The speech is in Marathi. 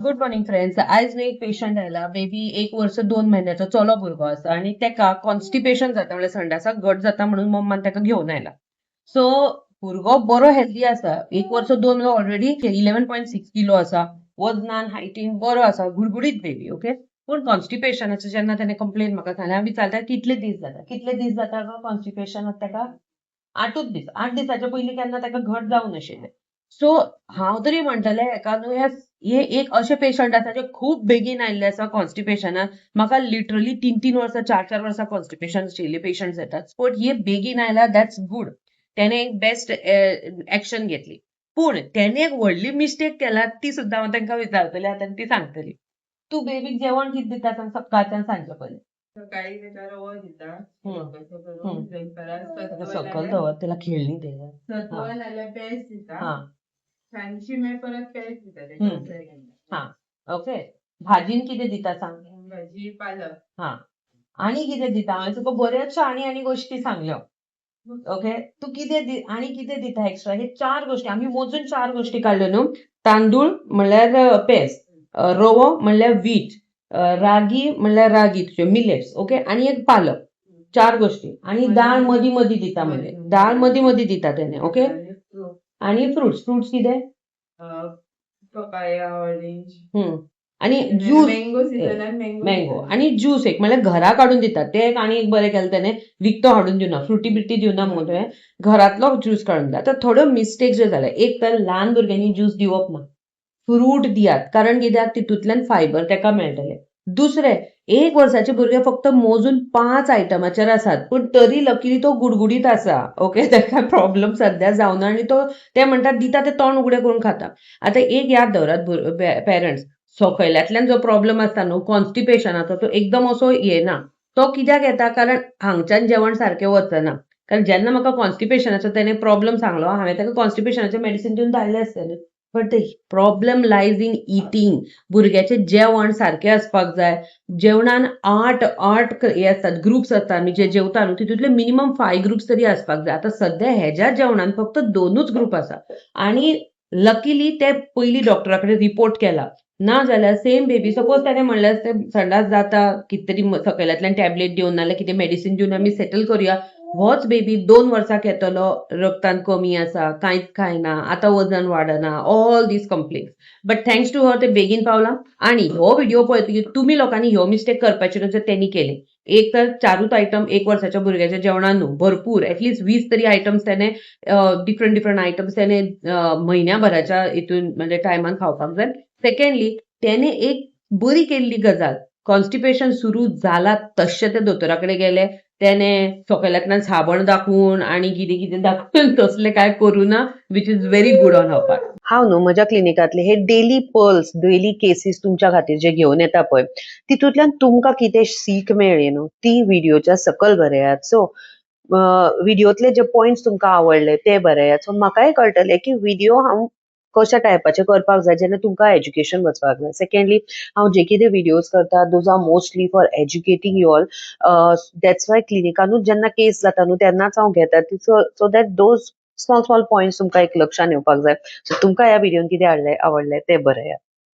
Good morning friends. आज न्ही एक पेशंट आयला. बेबी 1 वर्ष 2 महिन्याचो चलो भुरगो आसा आणि तेका कॉन्स्टिपेशन जाता म्हणजे संडासाक घट जाता म्हणून मम्मान तेका घेऊन आयला. सो भुरगो बरो हेल्दी आसा. 1 वर्ष 2 ऑलरेडी 11.6 किलो आसा. वजनान हायटीन बरो आसा. गुडगुडीत बेबी. ओके. पूण कॉन्स्टिपेशनाचो जेन्ना ताणें कंप्लेन म्हाका सांगलें, हांव विचारता कितले दीस जाता कॉन्स्टिपेशनाक तेका? 8च दीस. 8 दिसाच्या पयलीं केन्ना तेका घट जावं नाशिल्लें. सो हांव तरी म्हणटलें हेका न्हू हे एक अशे पेशंट आसा जे खूब बेगीन आयिल्ले आसा कॉन्स्टिपेशनान. म्हाका लिटरली 3 वर्सां 4 वर्सां कॉन्स्टिपेशन आशिल्ले पेशंट्स येतात. बट हे बेगीन आयला दॅट्स गुड. त्याने एक बेस्ट एक्शन घेतली. पूण त्याने एक व्हडली मिस्टेक केला ती सुद्दां हांव तांकां विचारतलें आतां आनी ती सांगतली. तूं बेबीक जेवण कितें दिता सांग सकाळच्यान सांजचे पयलीं? सकाळी त्याचा रवो दिता. हम्म. करून ब्रेकफास्ट सकल सत्व दवर त्याला खेळणी दे. नाल्यार पेज दिता. हा सांजची मागीर परत पेज दिता हम्म. तेका. हा ओके. भाजीन कितें दिता सांग? भाजी पालक. हा आणि कितें दिता? हांवें तुका बऱ्याचशा आनी गोष्टी सांगल्यो. ओके. तू आणि कितें दिता एक्स्ट्रा? हे 4 गोष्टी आम्ही मोजून 4 गोष्टी काढल्यो न्हू. तांदूळ म्हणल्यार पेज, रवो म्हणल्यार वीट, रागी म्हणल्यार रागी तुज्यो मिलेट्स. ओके. आणि एक पालक. 4 गोष्टी. आणि डाळ मदी मदी दिता म्हणजे डाळ मदी मदी दिता त्याने. ओके. आणि फ्रुट्स कितें? पपाया, ऑरेंज आणि ज्यूस, मँगो सीजनान मँगो आणि ज्यूस एक म्हणजे घरा काढून दितात. ते एक आणि एक बरें केलें त्याने. विकतो हाडून दिवना, फ्रुटी बिटी दिवना मग तुवें घरातलो ज्यूस काढून दिता. तर थोड्यो मिस्टेक ज्यो जाल्या, एक तर ल्हान भुरग्यांनी ज्यूस दिवप ना. फ्रूट दियात. कारण कित्याक तितूंतल्यान फायबर तेका मेळटलें. दुसरें, 1 वर्साचे भुरगे फक्त मोजून 5 आयटमाचेर आसात. पूण तरी लकीली तो गुडगुडीत आसा. ओके. ताका प्रॉब्लेम सध्या जावना आणि तो ते म्हणटात दिता ते तोंड उगडें करून खाता. आतां एक याद दवरात पेरंट्स, सकयल्यातल्यान जो प्रॉब्लेम आसता न्हू कॉन्स्टिपेशनाचो, तो एकदम असो येना. तो कित्याक येता? कारण हांगच्यान जेवण सारकें वचना. कारण जेन्ना म्हाका कॉन्स्टिपेशनाचो त्याने प्रॉब्लेम सांगलो, हांवें ताका कॉन्स्टिपेशनाचें मेडिसीन दिवन धाडलें आसतलें. But the problem lies in eating. भुरग्याचें जेवण सारकें आसपाक जाय. जेवणान 8 हे आसतात, ग्रुप्स आसतात. आमी जे जेवता न्हू तितूंतले मिनिमम 5 ग्रुप्स तरी आसपाक जाय. आतां सध्या हेज्या जेवणान फक्त 2च ग्रुप आसा. आणि लकीली ते पयलीं डॉक्टरा कडेन रिपोर्ट केला. ना जाल्यार सेम बेबी सपोज ताणें म्हणलें आसतें संडास जाता, कितें तरी सकयल्यातल्यान टॅबलेट दिवन नाल्यार कितें मेडिसीन दिवन आमी सेटल करुया. होच बेबी 2 वर्सांक येतलो, रगतान कमी आसा, कांयच खायना, आतां वजन वाडना, all these complaints. But thanks to her ते बेगीन पावला. आणि हो व्हिडिओ पळयतकीर तुमी लोकांनी ह्यो मिस्टेक करपाच्यो न्हू ज्यो तेणी केले. एक तर 4च आयटम 1 वर्साच्या भुरग्याच्या जेवणान न्हू, भरपूर एटलीस्ट 20 तरी आयटम्स त्याने डिफरंट आयटम्स त्याने म्हयन्याभराच्या हितून म्हणजे टायमान खावपाक जाय. सेकंडली त्याने एक बरी केल्ली गजाल, कॉन्स्टिपेशन सुरू जाला तशे ते दोतोराकडे गेले. त्याने सकयल्यातल्यान साबण दाखवून आणि कितें कितें दाखवून तसले काय करू ना, which is very good on her part. हांव न्हू म्हज्या क्लिनिकांतले हे डेली केसीस तुमच्या खातीर जे घेवन येता पळय, तितूंतल्यान तुमकां कितें सीख मेळ्ळी न्हू ती व्हिडिओच्या सकयल बरयात. सो व्हिडिओतले जे पॉयंट्स तुमकां आवडले ते बरयात. सो म्हाकाय कळटलें की व्हिडिओ हांव कशा टायपाचे करपाक जाय जेन्ना तुमकां एज्युकेशन वचपाक जाय. सेकंडली हांव जे कितें व्हिडिओज करता those are mostly for educating you all. That's why क्लिनिकानूच जेन्ना केस जाता न्हू तेन्नाच हांव घेता. So that those small points तुमकां एक लक्षान येवपाक जाय. सो तुमकां ह्या व्हिडिओन कितें आवडलें ते बरयात.